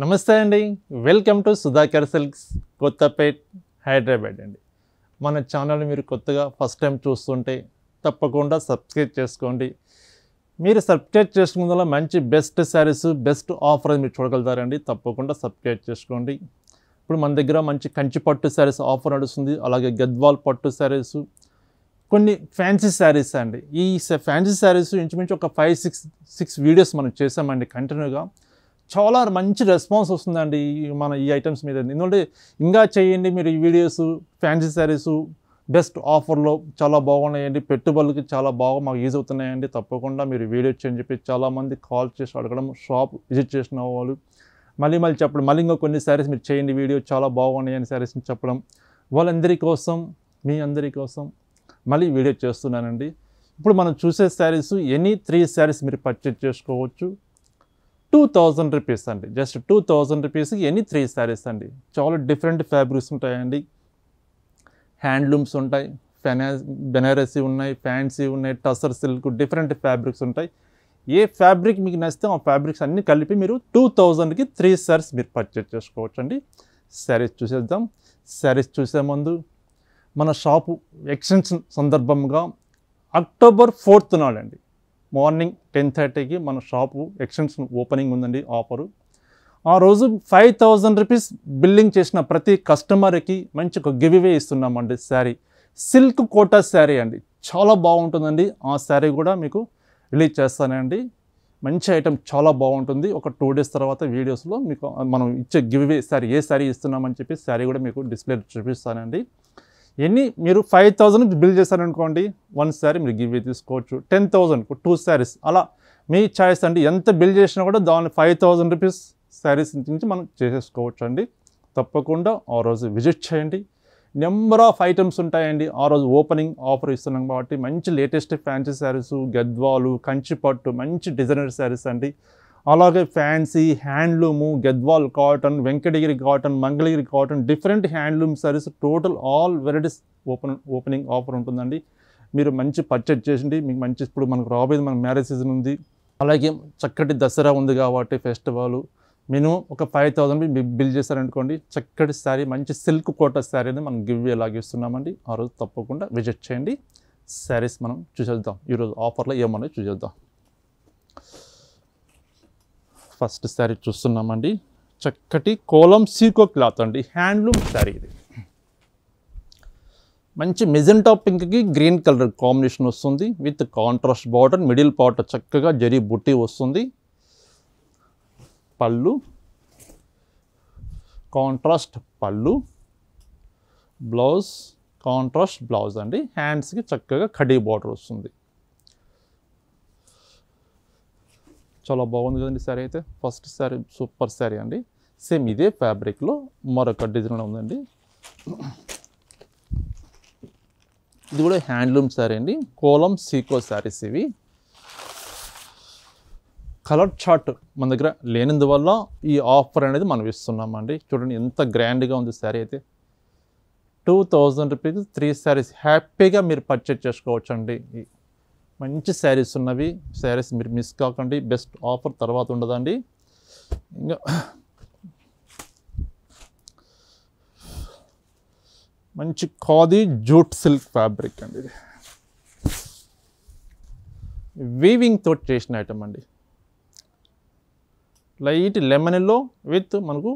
నమస్తే అండి. Welcome to Sudhakar silks Kothapet Hyderabad అండి. మన ఛానల్ మీరు కొత్తగా ఫస్ట్ టైం చూస్తుంటే తప్పకుండా సబ్స్క్రైబ్ చేసుకోండి. మీరు సబ్స్క్రైబ్ చేసుకున్న వల్ల మంచి బెస్ట్ శారీస్, బెస్ట్ ఆఫర్ మీరు చూడగలుగుతారండి. తప్పకుండా సబ్స్క్రైబ్ చేసుకోండి. ఇప్పుడు మన దగ్గర మంచి కంచి పట్టు శారీస్ ఆఫర్ నడుస్తుంది. అలాగే గద్వాల్ పట్టు శారీస్, కొన్ని ఫ్యాన్సీ శారీస్ అండి. ఈ ఫ్యాన్సీ శారీస్ ఇంచుమించు ఒక 5-6 వీడియోస్ మనం చేసామండి కంటిన్యూగా. చాలా మంచి రెస్పాన్స్ వస్తుందండి మన ఈ ఐటమ్స్ మీద. ఎందుకంటే ఇంకా చేయండి మీరు ఈ వీడియోస్, ఫ్యాన్సీ శారీస్ బెస్ట్ ఆఫర్లో చాలా బాగున్నాయండి, పెట్టుబడులకి చాలా బాగా మాకు యూజ్ అవుతున్నాయండి, తప్పకుండా మీరు వీడియో చేయని చెప్పి చాలామంది కాల్ చేసి అడగడం, షాప్ విజిట్ చేసిన వాళ్ళు మళ్ళీ చెప్పడం, మళ్ళీ ఇంకా కొన్ని శారీస్ మీరు చేయండి వీడియో చాలా బాగున్నాయని శారీస్ని చెప్పడం, వాళ్ళందరి కోసం మీ అందరి కోసం మళ్ళీ వీడియో చేస్తున్నానండి. ఇప్పుడు మనం చూసే శారీస్ ఎనీ 3 శారీస్ మీరు పర్చేజ్ చేసుకోవచ్చు. 2000 రూపీస్ అండి. జస్ట్ 2000 రూపీస్కి ఎనీ 3 శారీస్ అండి. చాలా డిఫరెంట్ ఫ్యాబ్రిక్స్ ఉంటాయండి. హ్యాండ్లూమ్స్ ఉంటాయి, బెనారసీ ఉన్నాయి, ఫ్యాన్సీ ఉన్నాయి, టసర్ సిల్క్, డిఫరెంట్ ఫ్యాబ్రిక్స్ ఉంటాయి. ఏ ఫ్యాబ్రిక్ మీకు నచ్చితే ఆ ఫ్యాబ్రిక్స్ అన్నీ కలిపి మీరు 2000కి 3 శారీస్ మీరు పర్చేజ్ చేసుకోవచ్చు అండి. శారీస్ చూసేద్దాం. శారీస్ చూసే ముందు మన షాపు ఎక్స్టెన్షన్ సందర్భంగా అక్టోబర్ 4th నాడండి మార్నింగ్ 10:30కి మన షాపు ఎక్స్టెన్షన్ ఓపెనింగ్ ఉందండి ఆఫరు. ఆ రోజు 5000 రూపీస్ బిల్లింగ్ చేసిన ప్రతి కస్టమర్కి మంచి ఒక గివ్వే ఇస్తున్నామండి. శారీ సిల్క్ కోటా శారీ అండి, చాలా బాగుంటుందండి. ఆ శారీ కూడా మీకు రిలీజ్ చేస్తానండి. మంచి ఐటమ్, చాలా బాగుంటుంది. ఒక 2 డేస్ తర్వాత వీడియోస్లో మీకు మనం ఇచ్చే గివ్వే శారీ, ఏ శారీ ఇస్తున్నామని చెప్పి శారీ కూడా మీకు డిస్ప్లే చూపిస్తానండి. మీరు 5000 బిల్ చేశారనుకోండి, 1 శారీ మీరు గివ్ తీసుకోవచ్చు. 10,000కు 2 శారీస్, అలా మీ చాయిస్ అండి. ఎంత బిల్ చేసినా కూడా దాని 5000 రూపీస్ శారీస్ నుంచి మనం చేసేసుకోవచ్చు అండి. తప్పకుండా ఆ రోజు విజిట్ చేయండి. నెంబర్ ఆఫ్ ఐటమ్స్ ఉంటాయండి. ఆ రోజు ఓపెనింగ్ ఆఫర్ ఇస్తున్నాం కాబట్టి మంచి లేటెస్ట్ ఫ్యాన్సీ శారీస్, గద్వాలు, కంచిపట్టు, మంచి డిజైనర్ శారీస్ అండి. అలాగే fancy, handloom, Gadwal cotton, Venkatagiri cotton, Mangalagiri cotton, different handloom saris, total all varieties opening offer ఉంటుందండి. మీరు మంచి పర్చేజ్ చేసిండి. మీకు మంచి, ఇప్పుడు మనకు రాబోయేది మన మ్యారేజ్ సీజన్ ఉంది, అలాగే చక్కటి దసరా ఉంది కాబట్టి ఫెస్టివల్, మినిమం ఒక 5000 బిల్ చేశారనుకోండి, చక్కటి శారీ, మంచి సిల్క్ కోటా శారీ అనేది మనం గివ్ అలాగే ఇస్తున్నామండి. ఆ రోజు తప్పకుండా విజిట్ చేయండి. శారీస్ మనం చూసేద్దాం. ఈరోజు ఆఫర్లో ఏమన్నా చూసేద్దాం. ఫస్ట్ శారీ చూస్తున్నామండి. చక్కటి కోలం సీకో క్లాత్ అండి, హ్యాండ్లూమ్ శారీ. ఇది మంచి మెజెంటా పింక్కి గ్రీన్ కలర్ కాంబినేషన్ వస్తుంది with contrast border, middle part చక్కగా జరీ బుట్టి వస్తుంది. పళ్ళు కాంట్రాస్ట్ పళ్ళు, బ్లౌజ్ కాంట్రాస్ట్ బ్లౌజ్ అండి. హ్యాండ్స్కి చక్కగా కడీ బార్డర్ వస్తుంది. చాలా బాగుంది కదండి శారీ అయితే. ఫస్ట్ శారీ సూపర్ శారీ అండి. సేమ్ ఇదే ఫ్యాబ్రిక్లో మరొక డిజైన్ ఉందండి. ఇది కూడా హ్యాండ్లూమ్ శారీ అండి. కోలం సీకో శారీస్ ఇవి. కలర్ చార్ట్ మన దగ్గర లేనందువల్ల ఈ ఆఫర్ అనేది మనం ఇస్తున్నామండి. చూడండి ఎంత గ్రాండ్గా ఉంది శారీ అయితే. 2000 రూపీస్ 3 శారీస్ హ్యాపీగా మీరు పర్చేజ్ చేసుకోవచ్చు అండి. మంచి శారీస్ ఉన్నవి. శారీస్ మీరు మిస్ కాకండి. బెస్ట్ ఆఫర్ తర్వాత ఉండదండి. ఇంకా మంచి ఖాదీ జూట్ సిల్క్ ఫ్యాబ్రిక్ అండి. ఇది వీవింగ్ తోటి చేసిన ఐటమ్ అండి. లైట్ లెమన్లో విత్ మనకు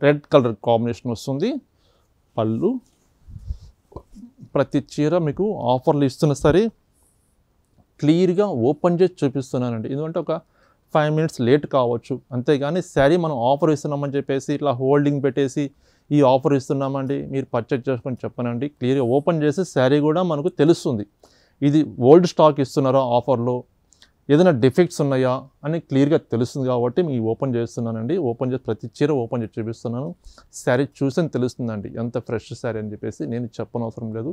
రెడ్ కలర్ కాంబినేషన్ వస్తుంది. పళ్ళు, ప్రతి చీర మీకు ఆఫర్లు ఇస్తున్న సరే క్లియర్గా ఓపెన్ చేసి చూపిస్తున్నానండి. ఎందుకంటే ఒక 5 మినిట్స్ లేట్ కావచ్చు, అంతేగాని శారీ మనం ఆఫర్ ఇస్తున్నామని చెప్పేసి ఇట్లా హోల్డింగ్ పెట్టేసి ఈ ఆఫర్ ఇస్తున్నామండి మీరు పర్చేజ్ చేసుకొని చెప్పనండి. క్లియర్గా ఓపెన్ చేసి శారీ కూడా మనకు తెలుస్తుంది. ఇది ఓల్డ్ స్టాక్ ఇస్తున్నారా, ఆఫర్లో ఏదైనా డిఫెక్ట్స్ ఉన్నాయా అని క్లియర్గా తెలుస్తుంది కాబట్టి మీకు ఓపెన్ చేస్తున్నానండి. ఓపెన్ చేసి ప్రతి చీర ఓపెన్ చేసి చూపిస్తున్నాను. శారీ చూసని తెలుస్తుందండి ఎంత ఫ్రెష్ శారీ అని చెప్పేసి. నేను చెప్పనవసరం లేదు.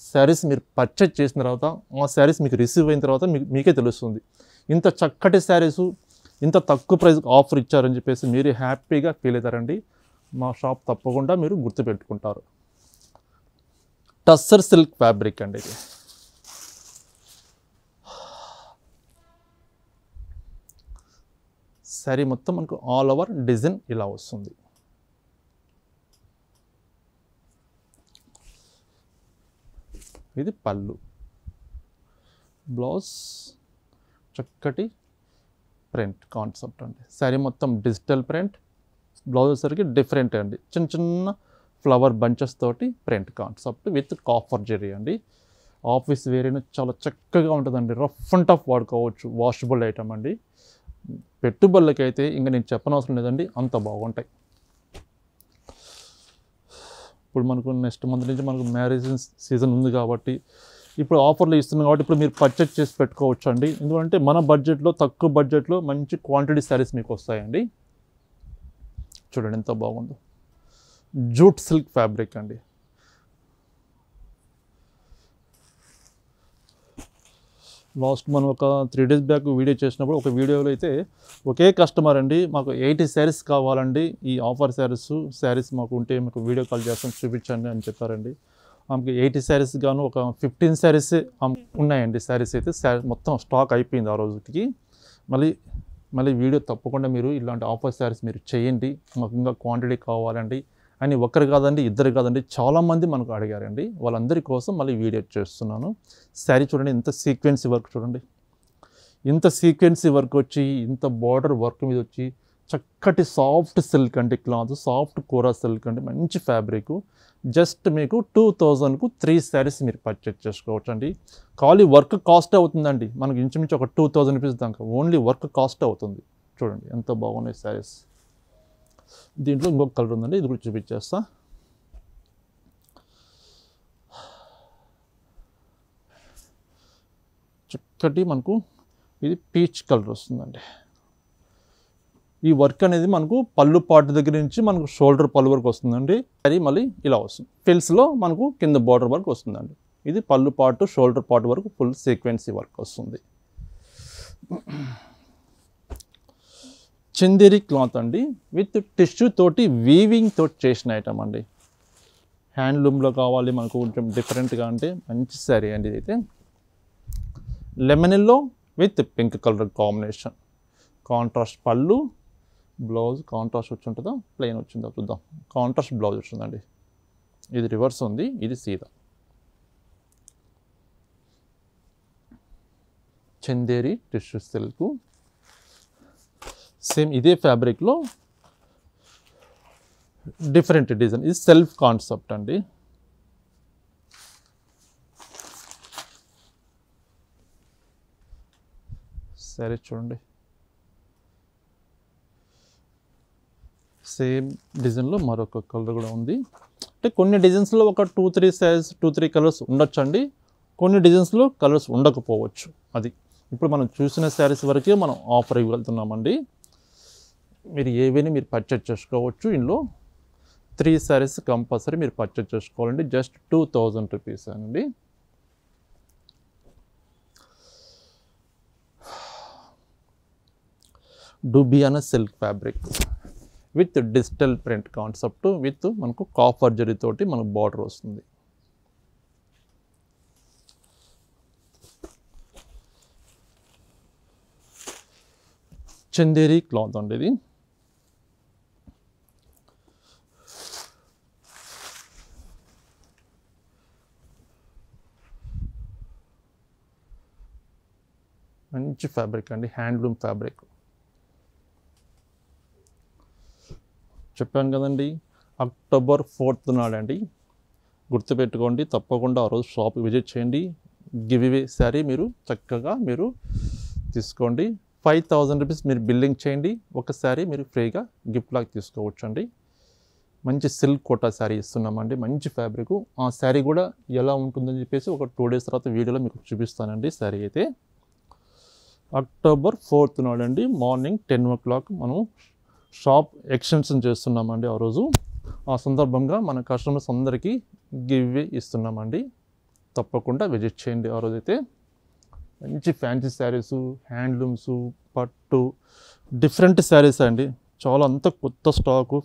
శారీస్ మీరు పర్చేజ్ చేసిన తర్వాత, ఆ శారీస్ మీకు రిసీవ్ అయిన తర్వాత మీకే తెలుస్తుంది. ఇంత చక్కటి శారీసు ఇంత తక్కువ ప్రైస్ ఆఫర్ ఇచ్చారని చెప్పేసి మీరు హ్యాపీగా ఫీల్ అవుతారండి. మా షాప్ తప్పకుండా మీరు గుర్తుపెట్టుకుంటారు. టస్సర్ సిల్క్ ఫ్యాబ్రిక్ అండి ఇది. శారీ మొత్తం మనకు ఆల్ ఓవర్ డిజైన్ ఇలా వస్తుంది. ఇది పళ్ళు, బ్లౌజ్ చక్కటి ప్రింట్ కాన్సెప్ట్ అండి. శారీ మొత్తం డిజిటల్ ప్రింట్, బ్లౌజ్ వచ్చేసరికి డిఫరెంట్ అండి, చిన్న చిన్న ఫ్లవర్ బంచెస్ తోటి print concept with copper zari అండి. ఆఫీస్ వేర్ అయినా చాలా చక్కగా ఉంటుందండి, రఫ్ అండ్ టఫ్ వాడుకోవచ్చు, వాషబుల్ ఐటమ్ అండి. పెట్టుబడులకైతే ఇంకా నేను చెప్పనవసరం లేదండి, అంత బాగుంటాయి. ఇప్పుడు మనకు నెక్స్ట్ మంత్ నుంచి మనకు మ్యారేజ్ సీజన్ ఉంది కాబట్టి ఇప్పుడు ఆఫర్లు ఇస్తున్నాం కాబట్టి ఇప్పుడు మీరు పర్చేజ్ చేసి పెట్టుకోవచ్చు అండి. ఎందుకంటే మన బడ్జెట్లో, తక్కువ బడ్జెట్లో మంచి క్వాంటిటీ శారీస్ మీకు వస్తాయండి. చూడండి ఎంత బాగుందో, జూట్ సిల్క్ ఫ్యాబ్రిక్ అండి. లాస్ట్ మనం ఒక 3 days బ్యాక్ వీడియో చేసినప్పుడు ఒక వీడియోలో అయితే ఒకే కస్టమర్ అండి మాకు 80 శారీస్ కావాలండి, ఈ ఆఫర్ శారీస్ మాకు ఉంటే మీకు వీడియో కాల్ చేస్తాం చూపించండి అని చెప్పారండి. ఆమెకి 80 శారీస్ గాను ఒక 15 శారీస్ ఉన్నాయండి. శారీస్ అయితే మొత్తం స్టాక్ అయిపోయింది ఆ రోజుకి. మళ్ళీ వీడియో తప్పకుండా మీరు ఇలాంటి ఆఫర్ శారీస్ మీరు చేయండి, మాకు ఇంకా క్వాంటిటీ కావాలండి అని ఒకరు కాదండి, ఇద్దరు కాదండి, చాలామంది మనకు అడిగారండి. వాళ్ళందరి కోసం మళ్ళీ వీడియో చేస్తున్నాను. శారీ చూడండి, ఇంత సీక్వెన్సీ వర్క్ చూడండి, ఇంత సీక్వెన్సీ వర్క్ వచ్చి, ఇంత బార్డర్ వర్క్ మీద వచ్చి, చక్కటి సాఫ్ట్ సిల్క్ అండి, క్లాత్ సాఫ్ట్ కోరా సిల్క్ అండి, మంచి ఫ్యాబ్రిక్. జస్ట్ మీకు 2000కు 3 శారీస్ మీరు పర్చేజ్ చేసుకోవచ్చు అండి. ఖాళీ వర్క్ కాస్ట్ అవుతుందండి మనకు ఇంచుమించు ఒక 2000 రూపీస్ దాకా ఓన్లీ వర్క్ కాస్ట్ అవుతుంది. చూడండి ఎంత బాగున్నాయి శారీస్. దీంట్లో ఇంకొక కలర్ ఉందండి, ఇది కూడా చూపించేస్తా. చక్కటి మనకు ఇది పీచ్ కలర్ వస్తుందండి. ఈ వర్క్ అనేది మనకు పళ్ళు పార్ట్ దగ్గర నుంచి మనకు షోల్డర్ పళ్ళు వరకు వస్తుందండి. అది మళ్ళీ ఇలా వస్తుంది, ఫిల్స్లో మనకు కింద బార్డర్ వరకు వస్తుందండి. ఇది పళ్ళు పార్ట్, షోల్డర్ పార్ట్ వరకు ఫుల్ సీక్వెన్సీ వర్క్ వస్తుంది. చందేరి క్లాత్ అండి, విత్ టిష్యూ తోటి వీవింగ్ తోటి చేసిన ఐటమ్ అండి. హ్యాండ్లూమ్లో కావాలి మనకు కొంచెం డిఫరెంట్గా అంటే మంచి శారీ అండి. ఇదైతే lemon yellow with pink colour combination, contrast పళ్ళు, బ్లౌజ్ కాంట్రాస్ట్ వచ్చి ఉంటుందా ప్లెయిన్ వచ్చిందా చూద్దాం. కాంట్రాస్ట్ బ్లౌజ్ వచ్చిందండి, ఇది రివర్స్ ఉంది, ఇది సీదా. చందేరి టిష్యూ సిల్క్, సేమ్ ఇదే ఫ్యాబ్రిక్లో డిఫరెంట్ డిజైన్, ఇది సెల్ఫ్ కాన్సెప్ట్ అండి. సరే చూడండి, సేమ్ డిజైన్లో మరొక కలర్ కూడా ఉంది. అంటే కొన్ని డిజైన్స్లో ఒక 2-3 కలర్స్ ఉండొచ్చు అండి, కొన్ని డిజైన్స్లో కలర్స్ ఉండకపోవచ్చు. అది ఇప్పుడు మనం చూసిన శారీస్ వరకే మనం ఆఫర్ ఇవ్వగలుగుతున్నామండి. మీరు ఏవైనా మీరు పర్చేజ్ చేసుకోవచ్చు. ఇందులో 3 శారీస్ కంపల్సరీ మీరు పర్చేజ్ చేసుకోవాలండి. జస్ట్ 2000 రూపీస్ అండి. డూబియానా silk fabric with digital print concept, with మనకు కాఫర్ జరీ తోటి మనకు బార్డర్ వస్తుంది. చందేరి క్లాత్ అండి ఇది. మంచి ఫ్యాబ్రిక్ అండి, హ్యాండ్లూమ్ ఫ్యాబ్రిక్. చెప్పాను కదండి, October 4th నాడండి, గుర్తుపెట్టుకోండి. తప్పకుండా ఆ రోజు షాప్ విజిట్ చేయండి. గివ్ అవే శారీ మీరు చక్కగా మీరు తీసుకోండి. 5000 రూపీస్ మీరు బిల్లింగ్ చేయండి, ఒక శారీ మీరు ఫ్రీగా గిఫ్ట్ లాగా తీసుకోవచ్చు అండి. మంచి సిల్క్ కోటా శారీ ఇస్తున్నామండి, మంచి ఫ్యాబ్రిక్. ఆ శారీ కూడా ఎలా ఉంటుందని చెప్పేసి ఒక 2 days తర్వాత వీడియోలో మీకు చూపిస్తానండి. శారీ అయితే October 4th నాడండి మార్నింగ్ 10 o'clock మనం షాప్ ఎక్స్టెన్షన్ చేస్తున్నామండి ఆ రోజు. ఆ సందర్భంగా మన కస్టమర్స్ అందరికీ గివ్ అవే ఇస్తున్నామండి. తప్పకుండా విజిట్ చేయండి ఆ రోజైతే. మంచి ఫ్యాన్సీ శారీస్, హ్యాండ్లూమ్స్, పట్టు, డిఫరెంట్ శారీస్ అండి. చాలా అంతా కొత్త స్టాకు,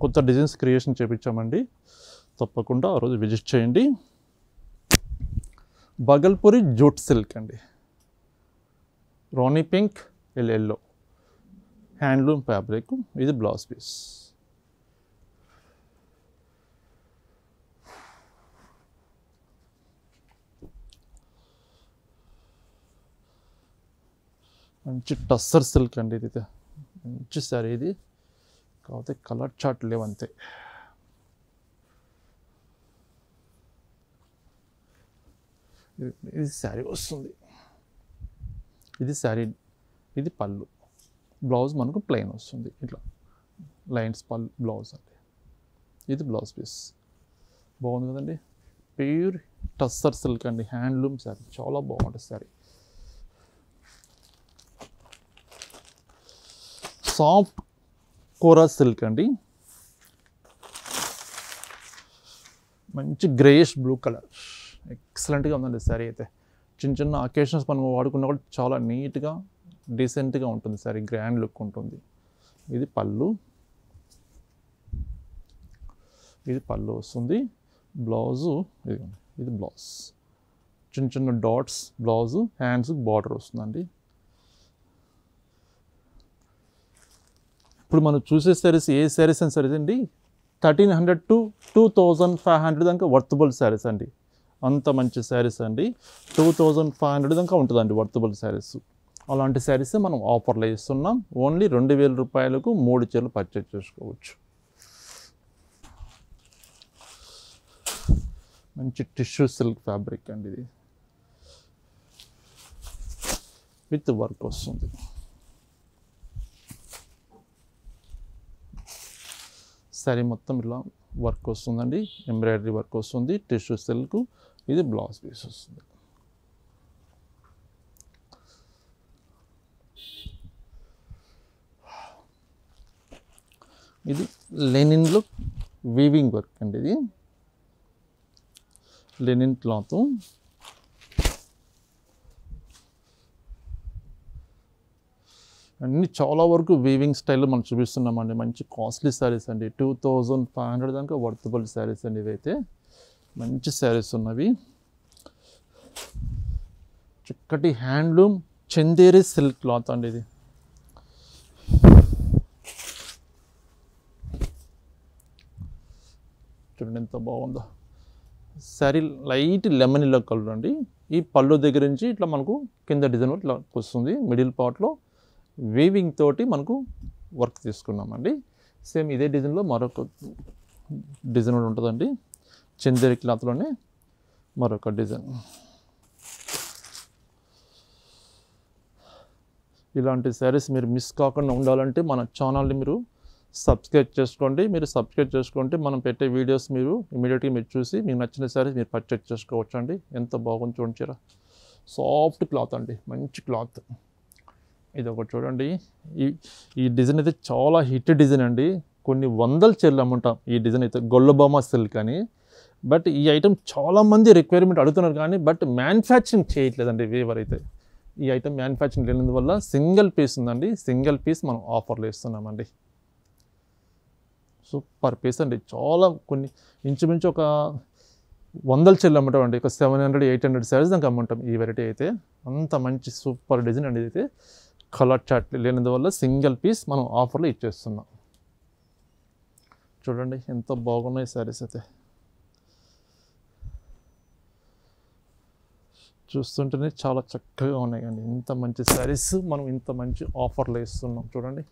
కొత్త డిజైన్స్ క్రియేషన్ చేయించామండి. తప్పకుండా ఆ రోజు విజిట్ చేయండి. బగల్పూరి జూట్ సిల్క్ అండి, రాణి పింక్, ఎల్లో, హ్యాండ్లూమ్ ఫ్యాబ్రిక్, ఇది బ్లౌజ్ పీస్. మంచి టస్సర్ సిల్క్ అండి, ఇది మంచి శారీ. ఇది కాకపోతే కలర్ చార్ట్ లేవంతే. ఇది శారీ వస్తుంది, ఇది శారీ, ఇది పళ్ళు. బ్లౌజ్ మనకు ప్లెయిన్ వస్తుంది, ఇట్లా లైన్స్ పళ్ళు బ్లౌజ్ అండి. ఇది బ్లౌజ్ పీస్. బాగుంది కదండి, ప్యూర్ టస్సర్ సిల్క్ అండి, హ్యాండ్లూమ్ శారీ, చాలా బాగుంటుంది శారీ. సాఫ్ట్ కోరా సిల్క్ అండి, మంచి గ్రేయిష్ బ్లూ కలర్, ఎక్సలెంట్గా ఉందండి శారీ అయితే. చిన్న చిన్న అకేషన్స్ మనం వాడుకున్నా కూడా చాలా నీట్గా డీసెంట్గా ఉంటుంది శారీ, గ్రాండ్ లుక్ ఉంటుంది. ఇది పళ్ళు, ఇది పళ్ళు వస్తుంది. బ్లౌజు ఇది బ్లౌజ్, చిన్న చిన్న డాట్స్ బ్లౌజు, హ్యాండ్స్ బార్డర్ వస్తుందండి. ఇప్పుడు మనం చూసే శారీస్ ఏ శారీస్ అని శారీస్ అండి 1300 to 2500 దాకా వర్తబుల్ శారీస్ అండి. అంత మంచి శారీస్ అండి, 2500 దాకా ఉంటుందండి వర్తబుల్ శారీస్. అలాంటి శారీస్ మనం ఆఫర్లో ఇస్తున్నాం. ఓన్లీ 2000 రూపాయలకు 3 చీరలు పర్చేజ్ చేసుకోవచ్చు. మంచి టిష్యూ సిల్క్ ఫ్యాబ్రిక్ అండి, ఇది విత్ వర్క్ వస్తుంది. శారీ మొత్తం ఇలా వర్క్ వస్తుందండి, ఎంబ్రాయిడరీ వర్క్ వస్తుంది, టిష్యూ సిల్క్. ఇది బ్లౌజ్ పీస్ వస్తుంది. ఇది లెనిన్లో వీవింగ్ వర్క్ అండి, ఇది లెనిన్ క్లాత్. అన్నీ చాలా వరకు వీవింగ్ స్టైల్లో మనం చూపిస్తున్నామండి. మంచి కాస్ట్లీ శారీస్ అండి, 2500 దాకా వర్తబుల్ శారీస్ అండి. ఇవైతే మంచి శారీస్ ఉన్నవి. చక్కటి హ్యాండ్లూమ్ చందేరి సిల్క్ క్లాత్ అండి, ఇది చూడండి ఎంత బాగుందో sari. Light lemon yellow colour అండి. ఈ పళ్ళు దగ్గర నుంచి ఇట్లా మనకు కింద డిజైన్ ఇట్లా వస్తుంది. మిడిల్ పార్ట్లో వీవింగ్ తోటి మనకు వర్క్ తీసుకున్నామండి. సేమ్ ఇదే డిజైన్లో మరొక డిజైన్ కూడా ఉంటుందండి, చందేరి క్లాత్లోనే మరొక డిజైన్. ఇలాంటి శారీస్ మీరు మిస్ కాకుండా ఉండాలంటే మన ఛానల్ని మీరు సబ్స్క్రైబ్ చేసుకోండి. మీరు సబ్స్క్రైబ్ చేసుకుంటే మనం పెట్టే వీడియోస్ మీరు ఇమీడియట్గా మీరు చూసి మీకు నచ్చిన శారీస్ మీరు పర్చేజ్ చేసుకోవచ్చు అండి. ఎంత బాగుంది చూడండి చీర, సాఫ్ట్ క్లాత్ అండి, మంచి క్లాత్. ఇది ఒకటి చూడండి, ఈ డిజైన్ అయితే చాలా హిట్ డిజైన్ అండి. కొన్ని వందల చీరలు అమ్ముంటాం ఈ డిజైన్ అయితే, గొల్లబామ సిల్క్ అని. బట్ ఈ ఐటమ్ చాలామంది రిక్వైర్మెంట్ అడుగుతున్నారు కానీ బట్ మ్యానుఫ్యాక్చరింగ్ చేయట్లేదండి వీవర్ అయితే. ఈ ఐటమ్ మ్యానుఫ్యాక్చరింగ్ లేనందువల్ల సింగిల్ పీస్ ఉందండి, సింగిల్ పీస్ మనం ఆఫర్లో ఇస్తున్నామండి. సూపర్ పీస్ అండి, చాలా కొన్ని ఇంచుమించు ఒక వందల చీరలు అమ్ముతాం అండి, ఒక 700-800 శారీస్ దాకా అమ్ముంటాం ఈ వెరైటీ అయితే. అంత మంచి సూపర్ డిజైన్ అండి. అయితే కలర్ చార్ట్ లేనందువల్ల సింగిల్ పీస్ మనం ఆఫర్లో ఇచ్చేస్తున్నాం. చూడండి ఎంత బాగున్నాయి శారీస్ అయితే, చూస్తుంటేనే చాలా చక్కగా ఉన్నాయి అండి. ఇంత మంచి శారీస్ మనం ఇంత మంచి ఆఫర్లో ఇస్తున్నాం. చూడండి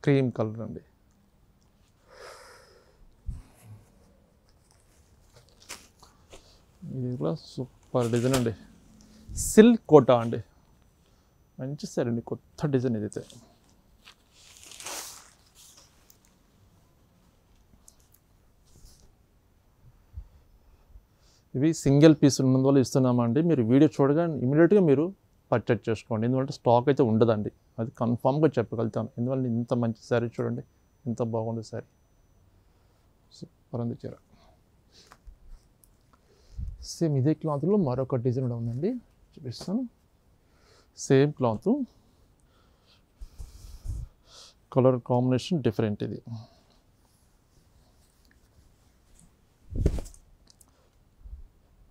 క్రీమ్ కలర్ అండి, ఇది కూడా సూపర్ డిజైన్ అండి, సిల్క్ కోటా అండి, మంచి శారీ అండి, కొత్త డిజైన్ ఇదైతే. ఇవి సింగిల్ పీస్ ఉన్నందువల్ల ఇస్తున్నామండి. మీరు వీడియో చూడగానే ఇమీడియట్గా మీరు పర్చేజ్ చేసుకోండి, ఎందుకంటే స్టాక్ అయితే ఉండదండి, అది కన్ఫామ్గా చెప్పగలుగుతాను. ఎందువల్ల ఇంత మంచి శారీ చూడండి, ఎంత బాగుంది శారీ, సూపర్ ఉంది చీర. సేమ్ ఇదే క్లాత్లో మరొక డిజైన్ కూడా ఉందండి, చూపిస్తాను. Same cloth, colour combination different. ఇది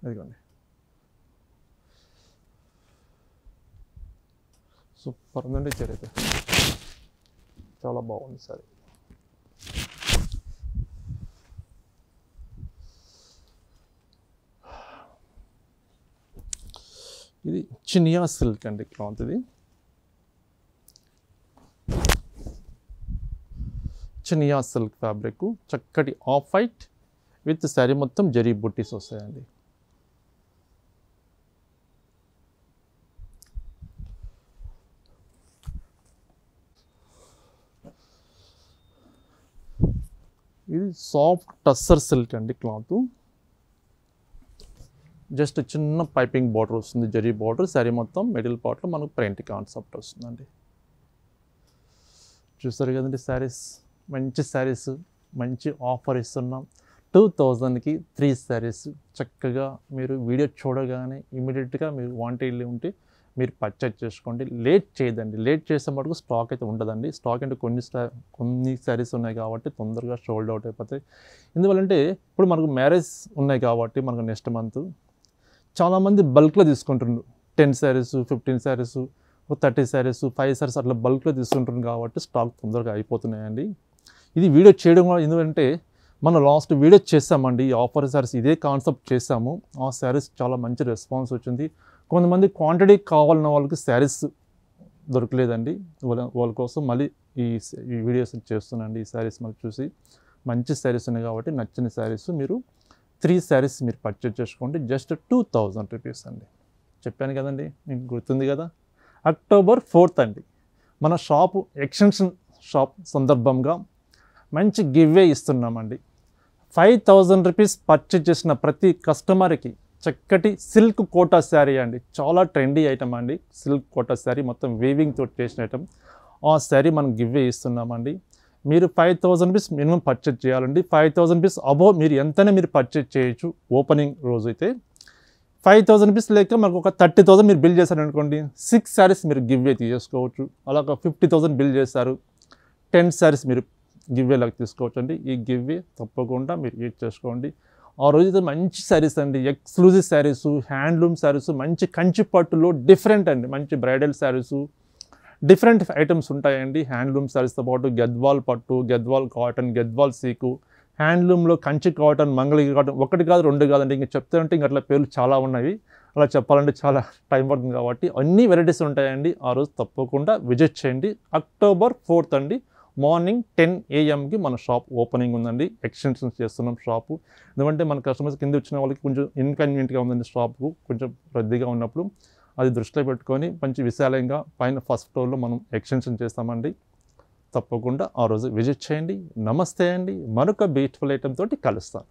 ఇదిగోండి సూపర్ ఉందండి చీర అయితే, చాలా బాగుంది సారీ. ఇది చినియా సిల్క్ అండి క్లాత్, ఇది చినియా సిల్క్ ఫ్యాబ్రిక్, చక్కటి ఆఫ్ వైట్ విత్ శారీ మొత్తం జరీ బుట్టీస్ వస్తాయండి. ఇది సాఫ్ట్ టస్సర్ సిల్క్ అండి క్లాత్, జస్ట్ చిన్న పైపింగ్ బార్డర్ వస్తుంది, జరీ బార్డర్, శారీ మొత్తం మిడిల్ పార్ట్లో మనకు ప్రింట్ కాన్సెప్ట్ వస్తుందండి. చూస్తారు కదండి శారీస్, మంచి శారీస్, మంచి ఆఫర్ ఇస్తున్నాం. 2000కి 3 శారీస్. చక్కగా మీరు వీడియో చూడగానే ఇమీడియట్గా మీరు వాంటెడ్లీ ఉంటే మీరు పర్చేజ్ చేసుకోండి. లేట్ చేయదండి, లేట్ చేసే మటుకు స్టాక్ అయితే ఉండదండి. స్టాక్ అంటే కొన్ని శారీస్ ఉన్నాయి కాబట్టి తొందరగా సోల్డ్ అవుట్ అయిపోతాయి. ఎందువల్లంటే ఇప్పుడు మనకు మ్యారేజ్ ఉన్నాయి కాబట్టి మనకు నెక్స్ట్ మంత్ చాలామంది బల్క్లో తీసుకుంటున్నారు. 10 శారీస్, 15 శారీస్, 30 శారీస్, 5 శారీస్ అట్లా బల్క్లో తీసుకుంటున్నారు కాబట్టి స్టాక్ తొందరగా అయిపోతున్నాయండి. ఇది వీడియో చేయడం వల్ల ఎందుకంటే మనం లాస్ట్ వీడియో చేసామండి, ఈ ఆఫర్ శారీస్ ఇదే కాన్సెప్ట్ చేసాము. ఆ శారీస్ చాలా మంచి రెస్పాన్స్ వచ్చింది. కొంతమంది క్వాంటిటీ కావాలన్న వాళ్ళకి శారీస్ దొరకలేదండి, వాళ్ళ కోసం మళ్ళీ ఈ వీడియోస్ చేస్తున్నాండి. ఈ శారీస్ మళ్ళీ చూసి మంచి శారీస్ ఉన్నాయి కాబట్టి నచ్చిన శారీస్ మీరు 3 శారీస్ మీరు పర్చేజ్ చేసుకోండి. జస్ట్ 2000 రూపీస్ అండి. చెప్పాను కదండి, మీకు గుర్తుంది కదా. అక్టోబర్ 4th అండి మన షాపు ఎక్స్టెన్షన్ షాప్ సందర్భంగా మంచి గివ్వే ఇస్తున్నామండి. 5000 రూపీస్ పర్చేజ్ చేసిన ప్రతి కస్టమర్కి చక్కటి సిల్క్ కోటా శారీ అండి, చాలా ట్రెండీ ఐటమ్ అండి. సిల్క్ కోటా శారీ మొత్తం వీవింగ్తో చేసిన ఐటమ్, ఆ శారీ మనం గివ్వే ఇస్తున్నామండి. మీరు 5000 రూపీస్ మినిమం పర్చేజ్ చేయాలండి. 5000 రూపీస్ అబోవ్ మీరు ఎంతైనా మీరు పర్చేజ్ చేయొచ్చు. ఓపెనింగ్ రోజు అయితే 5000 రూపీస్ లేక మనకు ఒక 30,000 మీరు బిల్ చేశారనుకోండి, 6 శారీస్ మీరు గివ్వే తీసుకోవచ్చు. అలాగ 50,000 బిల్ చేశారు, 10 శారీస్ మీరు గివ్వే లాగా తీసుకోవచ్చు అండి. ఈ గివ్వే తప్పకుండా మీరు యూజ్ చేసుకోండి. ఆ రోజు మంచి శారీస్ అండి, ఎక్స్క్లూజివ్ శారీస్, హ్యాండ్లూమ్ శారీస్, మంచి కంచి పట్టులో డిఫరెంట్ అండి, మంచి బ్రైడల్ శారీస్, డిఫరెంట్ ఐటమ్స్ ఉంటాయండి. హ్యాండ్లూమ్ శారీస్తో పాటు గద్వాల్ పట్టు, గద్వాల్ కాటన్, గద్వాల్ సీకు, హ్యాండ్లూమ్లో కంచి కాటన్, మంగళగిరి కాటన్, ఒకటి కాదు 2 కాదండి, ఇంక చెప్తానంటే ఇంక అట్లా పేర్లు చాలా ఉన్నాయి. అలా చెప్పాలంటే చాలా టైం పడుతుంది కాబట్టి అన్ని వెరైటీస్ ఉంటాయండి. ఆ రోజు తప్పకుండా విజిట్ చేయండి. అక్టోబర్ 4th అండి, మార్నింగ్ 10 AM మన షాప్ ఓపెనింగ్ ఉందండి. ఎక్స్టెన్షన్స్ చేస్తున్నాం షాపు. ఎందుకంటే మన కస్టమర్స్ కింద వచ్చిన వాళ్ళకి కొంచెం ఇన్కన్వీనియంట్గా ఉందండి, షాపు కొంచెం రద్దీగా ఉన్నప్పుడు అది దృష్టిలో పెట్టుకొని మంచి విశాలంగా పైన ఫస్ట్ ఫ్లోర్లో మనం ఎక్స్టెన్షన్ చేస్తామండి. తప్పకుండా ఆ రోజు విజిట్ చేయండి. నమస్తే అండి, మరొక బ్యూటిఫుల్ ఐటమ్ తోటి కలుస్తాను.